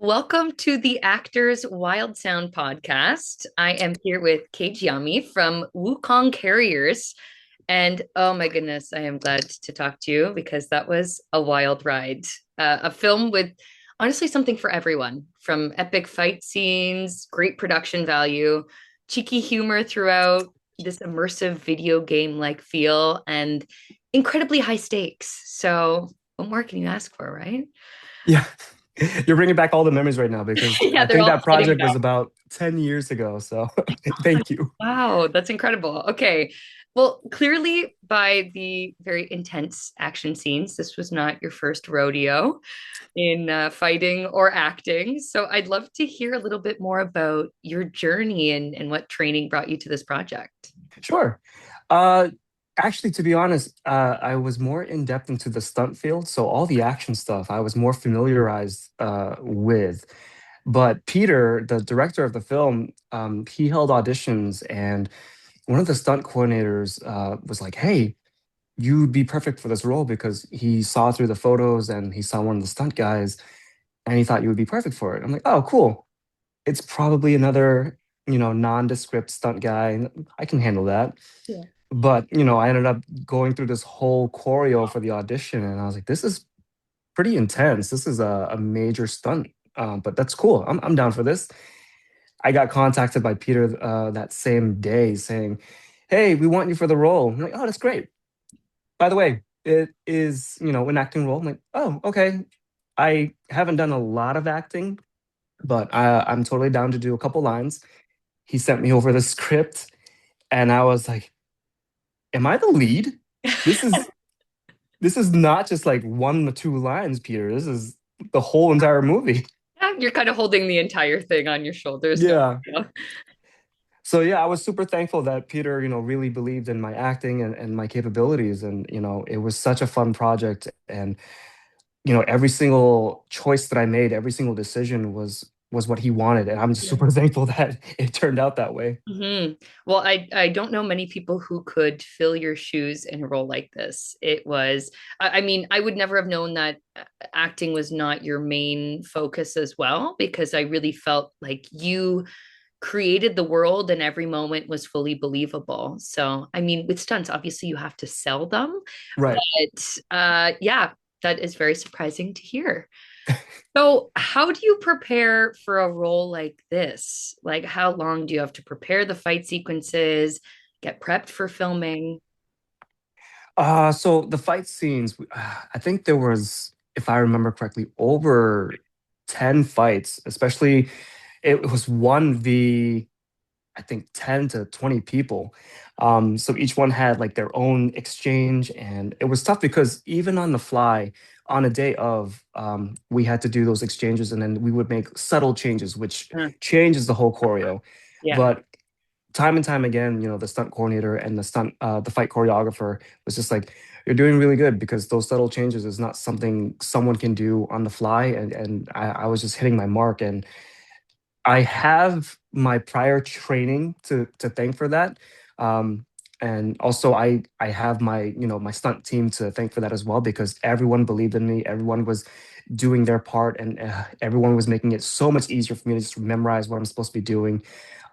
Welcome to the Actors Wild Sound podcast. I am here with Kage Yami from Wukong Couriers. And oh my goodness, I am glad to talk to you because that was a wild ride. A film with honestly something for everyone from epic fight scenes, great production value, cheeky humor throughout, this immersive video game like feel, and incredibly high stakes. So, what more can you ask for, right? Yeah, you're bringing back all the memories right now because Yeah, I they're think all that flooding project was back. about 10 years ago. So thank you. Wow, that's incredible. Okay. Well, clearly, by the very intense action scenes, this was not your first rodeo in fighting or acting. So I'd love to hear a little bit more about your journey and what training brought you to this project. Sure. Uh, Actually, to be honest, I was more in depth into the stunt field. So all the action stuff I was more familiarized with. But Peter, the director of the film, he held auditions, and one of the stunt coordinators was like, "Hey, you'd be perfect for this role," because he saw through the photos and he saw one of the stunt guys and he thought you would be perfect for it. I'm like, "Oh, cool. It's probably another, nondescript stunt guy. I can handle that." Yeah. But, I ended up going through this whole choreo for the audition and I was like, this is pretty intense. This is a major stunt. But that's cool. I'm down for this. I got contacted by Peter that same day saying, "Hey, we want you for the role." I'm like, "Oh, that's great. By the way, it is, an acting role." I'm like, "Oh, okay." I haven't done a lot of acting, but I'm totally down to do a couple lines. He sent me over the script, and I was like, "Am I the lead? This is this is not just like one or two lines, Peter. This is the whole entire movie." Yeah, you're kind of holding the entire thing on your shoulders. No, Yeah. yeah. So yeah, I was super thankful that Peter, really believed in my acting and my capabilities, and it was such a fun project. And every single choice that I made, every single decision was what he wanted, and I'm just Yeah. super thankful that it turned out that way. Well, I don't know many people who could fill your shoes in a role like this. It was, I mean, I would never have known that acting was not your main focus as well, because I really felt like you created the world and every moment was fully believable. So, I mean, with stunts, obviously you have to sell them, Right. but yeah, that is very surprising to hear. So, how do you prepare for a role like this? Like, how long do you have to prepare the fight sequences, get prepped for filming? So the fight scenes, I think there was, if I remember correctly, over 10 fights, especially it was 1v, I think, 10 to 20 people. So each one had like their own exchange, and it was tough because even on the fly, on a day of, we had to do those exchanges, and then we would make subtle changes, which Uh, changes the whole choreo. yeah. But time and time again, the stunt coordinator and the fight choreographer was just like, "You're doing really good," because those subtle changes is not something someone can do on the fly, and I was just hitting my mark, and I have my prior training to thank for that. Um, and also I have my, my stunt team to thank for that as well, because everyone believed in me. Everyone was doing their part, and everyone was making it so much easier for me to just memorize what I'm supposed to be doing.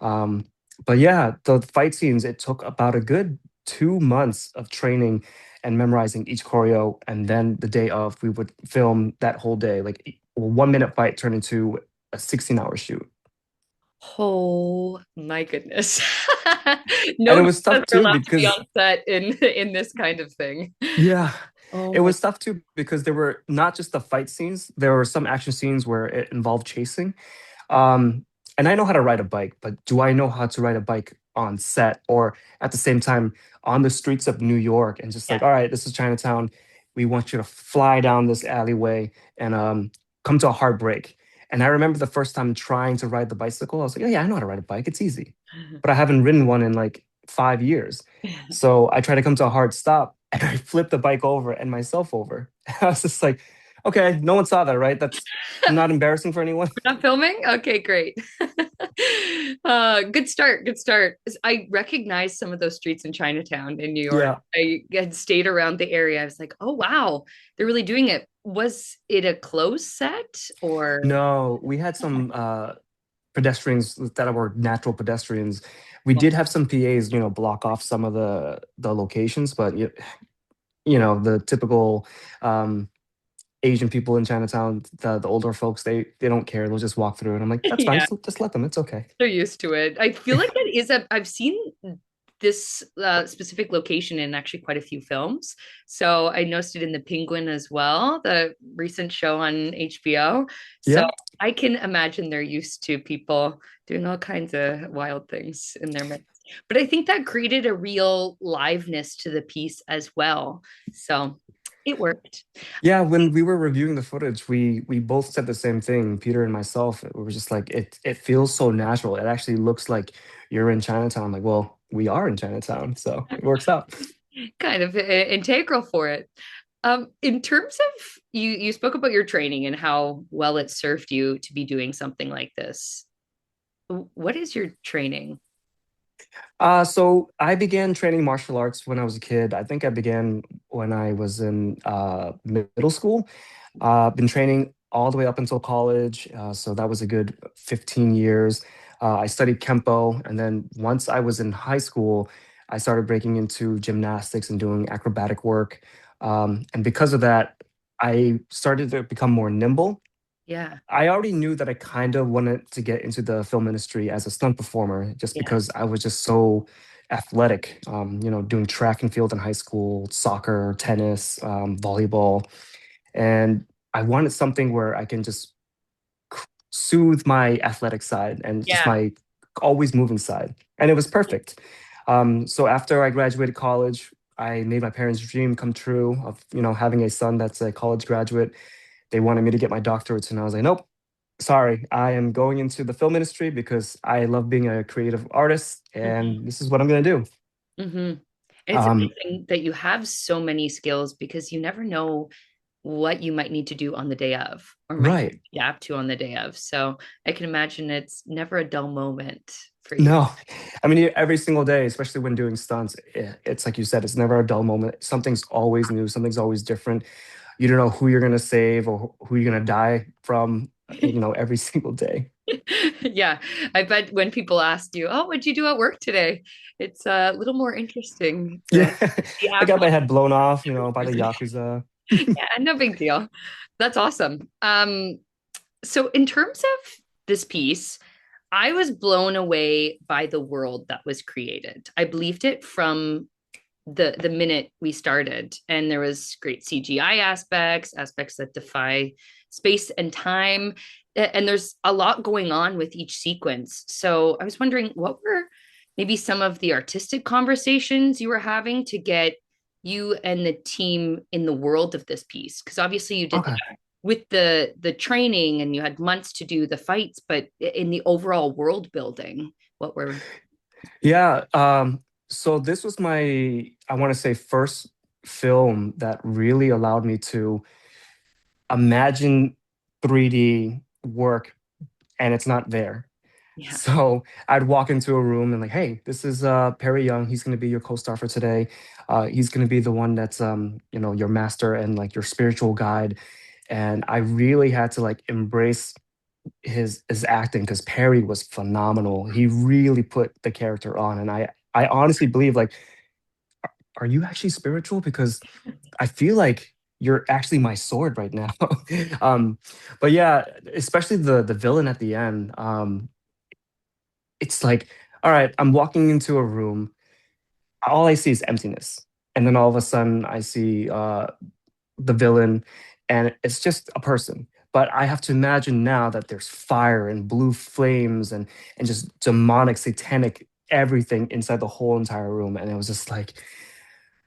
Um, but yeah, the fight scenes, it took about a good 2 months of training and memorizing each choreo. And then the day of, we would film that whole day. Like a 1 minute fight turned into a 16-hour shoot. Oh my goodness. And No it one was are tough too allowed to be because, on set in this kind of thing. yeah, Oh it my. was tough too because there were not just the fight scenes, there were some action scenes where it involved chasing. Um, and I know how to ride a bike, but do I know how to ride a bike on set or at the same time on the streets of New York and just Yeah. like, all right, this is Chinatown. We want you to fly down this alleyway and come to a hard break. And I remember the first time trying to ride the bicycle, I was like, "Oh, yeah, I know how to ride a bike. It's easy." But I haven't ridden one in like 5 years. So I tried to come to a hard stop and I flipped the bike over and myself over. I was just like, okay, no one saw that, right? That's not embarrassing for anyone. Not filming? Okay, great. Good start. Good start. I recognize some of those streets in Chinatown in New York. Yeah. I had stayed around the area. I was like, oh wow, they're really doing it. Was it a closed set or? No, we had some pedestrians that were natural pedestrians. We Well, did have some PAs, block off some of the locations, but the typical um, Asian people in Chinatown, the older folks, they don't care. They'll just walk through, and I'm like, that's fine. yeah, Just let them. It's okay. they're used to it. I feel like that is a. I've seen this specific location in actually quite a few films. So I noticed it in The Penguin as well, the recent show on HBO. So Yeah. I can imagine they're used to people doing all kinds of wild things in their midst. But I think that created a real liveness to the piece as well. So it worked. Yeah, when we were reviewing the footage, we both said the same thing, Peter and myself. We were just like, it feels so natural. It actually looks like you're in Chinatown. I'm like, well, we are in Chinatown, so it works out. Kind of integral for it. In terms of you spoke about your training and how well it served you to be doing something like this. What is your training? So I began training martial arts when I was a kid. I think I began when I was in middle school. Been training all the way up until college. So that was a good 15 years. I studied Kempo. And then once I was in high school, I started breaking into gymnastics and doing acrobatic work. And because of that, I started to become more nimble. Yeah, I already knew that I kind of wanted to get into the film industry as a stunt performer just yeah, because I was just so athletic, doing track and field in high school, soccer, tennis, volleyball. And I wanted something where I can just soothe my athletic side and just yeah. my always moving side. And it was perfect. So after I graduated college, I made my parents' dream come true of, having a son that's a college graduate. They wanted me to get my doctorates, and I was like, nope, sorry, I am going into the film industry because I love being a creative artist, Hmm. and this is what I'm going to do. Hmm. And it's Um, amazing that you have so many skills because you never know what you might need to do on the day of or might right. adapt to on the day of. So I can imagine it's never a dull moment for you. No, I mean, every single day, especially when doing stunts, it's like you said, it's never a dull moment. Something's always new, something's always different. You don't know who you're going to save or who you're going to die from, every single day. Yeah, I bet when people ask you, "Oh, what'd you do at work today?" It's a little more interesting than Yeah, the I got my average head blown off, by the person. Yakuza. Yeah, no big deal. That's awesome. So in terms of this piece, I was blown away by the world that was created. I believed it from the minute we started, and there was great CGI aspects that defy space and time, and there's a lot going on with each sequence. So I was wondering, what were maybe some of the artistic conversations you were having to get you and the team in the world of this piece? Because obviously you did Okay. that with the training and you had months to do the fights, but in the overall world building, what were? Yeah. So this was I want to say, first film that really allowed me to imagine 3D work and it's not there. Yeah, So I'd walk into a room and like, hey, this is Perry Young. He's gonna be your co-star for today. He's gonna be the one that's your master and like your spiritual guide. And I really had to like embrace his acting because Perry was phenomenal. He really put the character on, and I honestly believe like, are you actually spiritual? Because I feel like you're actually my sword right now. um, but yeah, especially the villain at the end. It's like, all right, I'm walking into a room, all I see is emptiness, and then all of a sudden I see the villain, and it's just a person. But I have to imagine now that there's fire and blue flames and just demonic, satanic everything inside the whole entire room. And it was just like,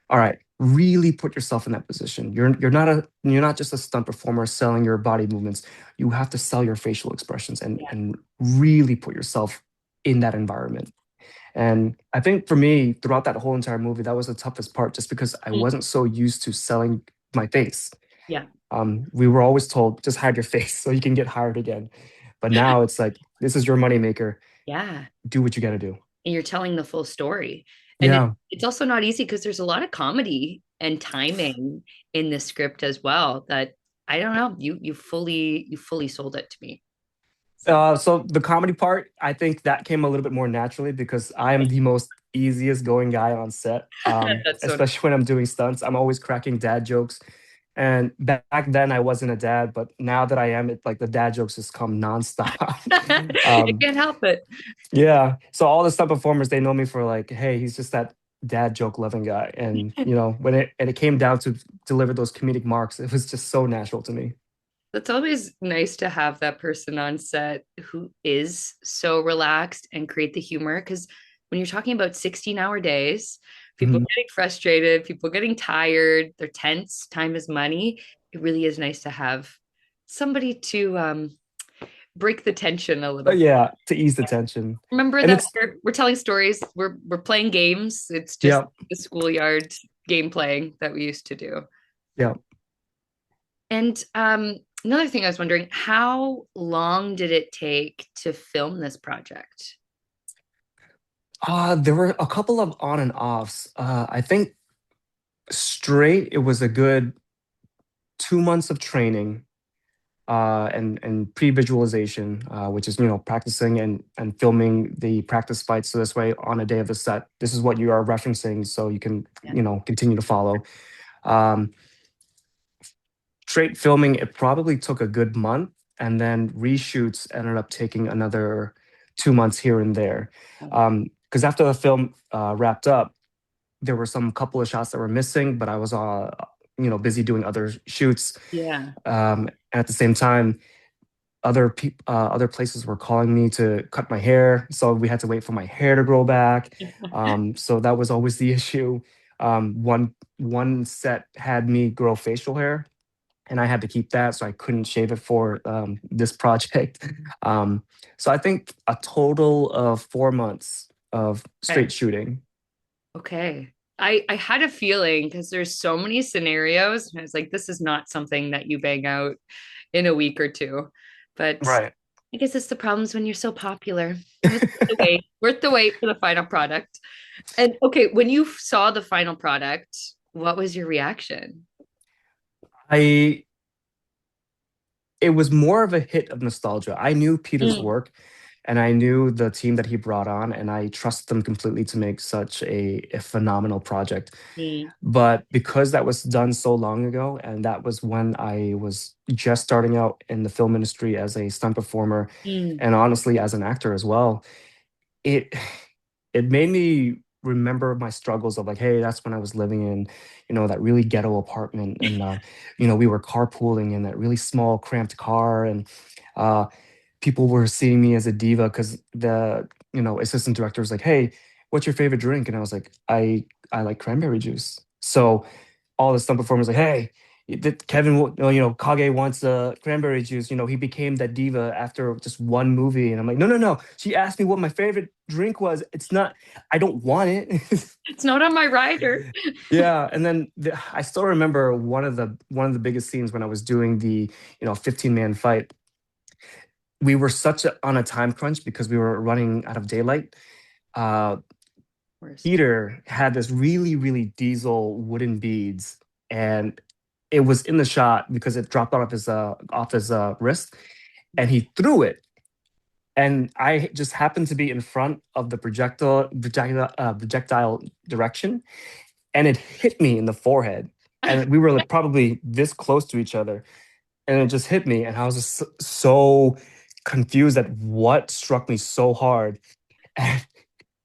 all right, really put yourself in that position. You're not just a stunt performer selling your body movements. You have to sell your facial expressions and really put yourself in that environment. And I think for me, throughout that whole entire movie, that was the toughest part, just because I yeah. wasn't so used to selling my face. Yeah. We were always told, just hide your face so you can get hired again. But now it's like, this is your moneymaker. Yeah. Do what you got to do. And you're telling the full story. And Yeah. it's also not easy because there's a lot of comedy and timing in the script as well that I don't know. You fully sold it to me. So So the comedy part, I think that came a little bit more naturally because I am the most easiest going guy on set. that's so Especially when I'm doing stunts, I'm always cracking dad jokes. And back then I wasn't a dad, but now that I am, it's like the dad jokes just come nonstop. you um, can't help it. yeah. So all the stunt performers, they know me for like, hey, he's just that dad joke loving guy. And when it came down to deliver those comedic marks, it was just so natural to me. It's always nice to have that person on set who is so relaxed and create the humor. Because when you're talking about 16-hour days, people Mhm. getting frustrated, people getting tired, they're tense, time is money. It really is nice to have somebody to break the tension a little But bit. yeah, to ease the tension. Remember And that it's we're telling stories, we're playing games. It's just yeah, the schoolyard game playing that we used to do. yeah. And another thing I was wondering, how long did it take to film this project? There were a couple of on and offs. I think straight, it was a good 2 months of training, and pre-visualization, which is practicing and filming the practice fights. So this way, on a day of the set, this is what you are referencing, so you can Yeah. continue to follow. Um, Straight filming, it probably took a good month, and then reshoots ended up taking another 2 months here and there. Because after the film wrapped up, there were some couple of shots that were missing, but I was busy doing other shoots. Yeah. At the same time, other places were calling me to cut my hair, so we had to wait for my hair to grow back. So that was always the issue. One set had me grow facial hair, and I had to keep that, so I couldn't shave it for this project. Um, so I think a total of 4 months of straight Okay. shooting. Okay. I had a feeling because there's so many scenarios. And I was like, this is not something that you bang out in a week or two. But Right. I guess it's the problems when you're so popular. It was worth the wait for the final product. And okay, when you saw the final product, what was your reaction? I It was more of a hit of nostalgia. I knew Peter's Mm, work, and I knew the team that he brought on, and I trust them completely to make such a phenomenal project. mm, But because that was done so long ago, and that was when I was just starting out in the film industry as a stunt performer, mm. and honestly as an actor as well, it it made me remember my struggles of like, hey, that's when I was living in, that really ghetto apartment, and we were carpooling in that really small, cramped car, and uh, people were seeing me as a diva because the assistant director was like, hey, what's your favorite drink? And I was like, I like cranberry juice. So all the stunt performers like, hey, Kevin, Kage wants cranberry juice. He became that diva after just one movie. And I'm like, no, no, no. She asked me what my favorite drink was. It's not, I don't want it. It's not on my rider. Yeah. And then I still remember one of the biggest scenes when I was doing the 15-man fight. We were on a time crunch because we were running out of daylight. Uh, Worst. Peter had this really, really diesel wooden beads, and it was in the shot because it dropped off his wrist, and he threw it. And I just happened to be in front of the projectile direction, and it hit me in the forehead. And we were like probably this close to each other, and it just hit me, and I was just so confused at what struck me so hard. And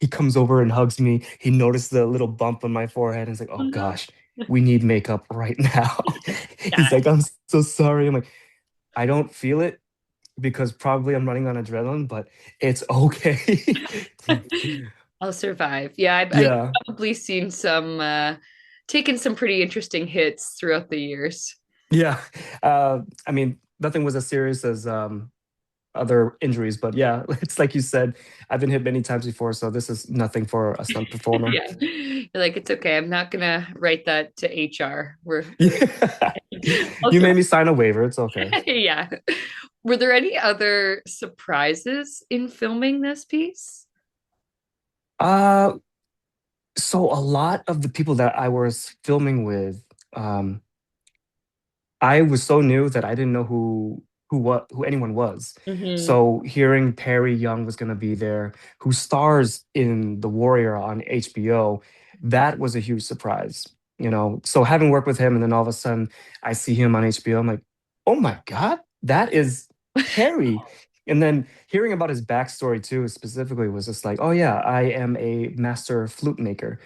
he comes over and hugs me. He noticed the little bump on my forehead and he's like, Oh oh no. gosh, we need makeup right now. He's Yeah. like, I'm so sorry. I'm like, I don't feel it because probably I'm running on adrenaline, but it's okay. I'll survive. Yeah, I've Yeah. probably seen taken some pretty interesting hits throughout the years. Yeah. I mean, nothing was as serious as other injuries, but yeah, it's like you said, I've been hit many times before, so this is nothing for a stunt performer. Yeah. You're like, it's okay. I'm not gonna write that to HR. We're Yeah. I'll You made survive. me sign a waiver. It's okay. Yeah. Were there any other surprises in filming this piece? Uh, so a lot of the people that I was filming with, um, I was so new that I didn't know who anyone was. Hmm. So hearing Perry Young was going to be there, who stars in The Warrior on HBO, that was a huge surprise. So having worked with him, and then all of a sudden I see him on HBO, I'm like, oh my God, that is Perry. And then hearing about his backstory too, specifically, was just like, oh yeah, I am a master flute maker.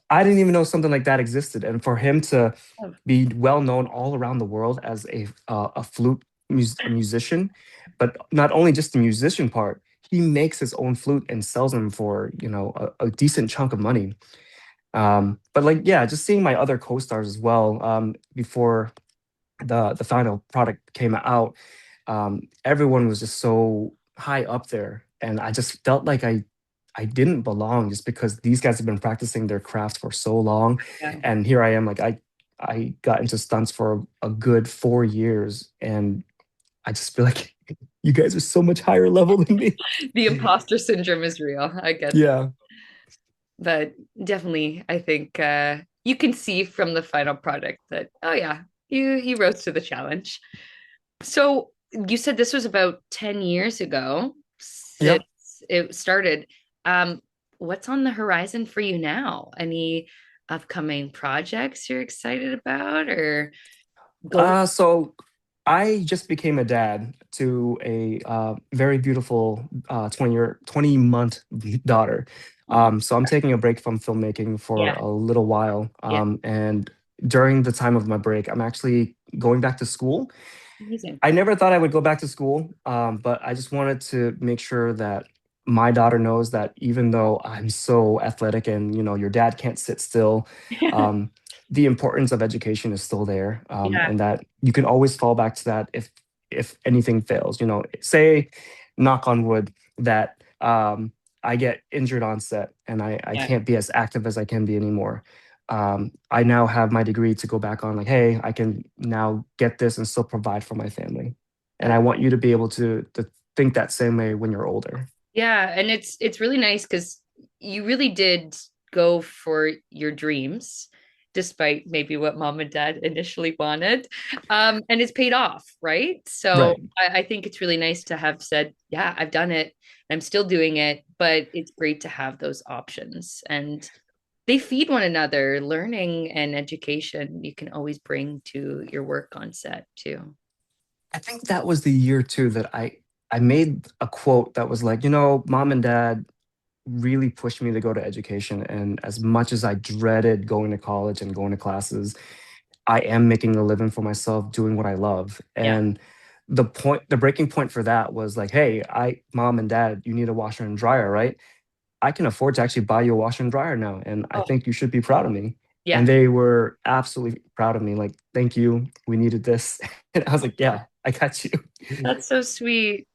I didn't even know something like that existed. And for him to be well known all around the world as a flute musician, but not only just the musician part, he makes his own flute and sells them for a decent chunk of money. But like yeah, just seeing my other co-stars as well before the final product came out, everyone was just so high up there, and I just felt like I didn't belong just because these guys have been practicing their craft for so long, Yeah. and here I am like I got into stunts for a good 4 years, and I just feel like you guys are so much higher level than me. The imposter syndrome is real. I get that. Yeah. But definitely, I think you can see from the final product that, oh yeah, you rose to the challenge. So you said this was about 10 years ago since Yep. it started. Um, what's on the horizon for you now? Any upcoming projects you're excited about or goals? So I just became a dad to a very beautiful 20-month daughter. Oh, So I'm taking a break from filmmaking for yeah, a little while. yeah, And during the time of my break, I'm actually going back to school. amazing. I never thought I would go back to school, but I just wanted to make sure that my daughter knows that even though I'm so athletic and your dad can't sit still, um, the importance of education is still there, Yeah, and that you can always fall back to that if anything fails. Say, knock on wood, that I get injured on set and I yeah. can't be as active as I can be anymore. I now have my degree to go back on, like, hey, I can now get this and still provide for my family. And I That want you to be able to think that same way when you're older. Yeah, and it's really nice because you really did go for your dreams, despite maybe what mom and dad initially wanted. And it's paid off, right? So Right. I think it's really nice to have said, yeah, I've done it. I'm still doing it, but it's great to have those options. And they feed one another. Learning and education you can always bring to your work on set too. I think that was the year too that I made a quote that was like, mom and dad really pushed me to go to education. And as much as I dreaded going to college and going to classes, I am making a living for myself doing what I love. Yeah. And the breaking point for that was like, hey, mom and dad, you need a washer and dryer, right? I can afford to actually buy you a washer and dryer now. And I Oh, think you should be proud of me. And yeah. they were absolutely proud of me. Like, thank you. We needed this. And I was like, yeah, I got you. That's so sweet.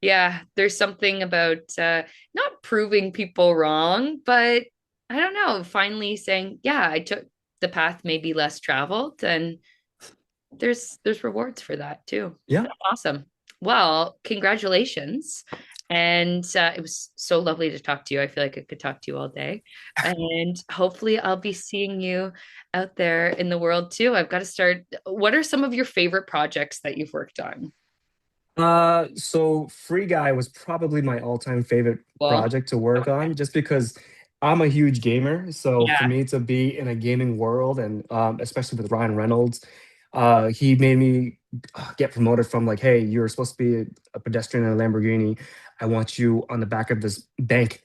Yeah, there's something about not proving people wrong, but I don't know, finally saying, yeah, I took the path maybe less traveled, and there's rewards for that too. Yeah. That's awesome. Well, congratulations. And it was so lovely to talk to you. I feel like I could talk to you all day. And hopefully I'll be seeing you out there in the world too. I've got to start. What are some of your favorite projects that you've worked on? So Free Guy was probably my all-time favorite Well, project to work on, just because I'm a huge gamer. So for yeah. me to be in a gaming world, and especially with Ryan Reynolds, he made me get promoted from like, hey, you're supposed to be a pedestrian in a Lamborghini. I want you on the back of this bank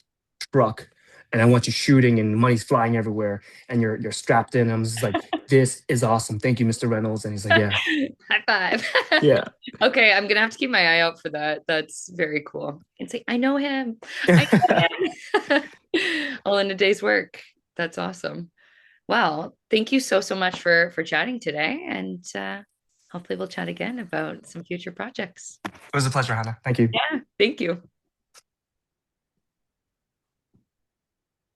truck, and I want you shooting, and money's flying everywhere, and you're strapped in. I'm just like, this is awesome. Thank you, Mr. Reynolds. And he's like, yeah, High five. yeah. Okay, I'm gonna have to keep my eye out for that. That's very cool. And say, I know him. I know him. All in a day's work. That's awesome. Well, thank you so much for chatting today, and hopefully we'll chat again about some future projects. It was a pleasure, Hannah. Thank you. Yeah, thank you.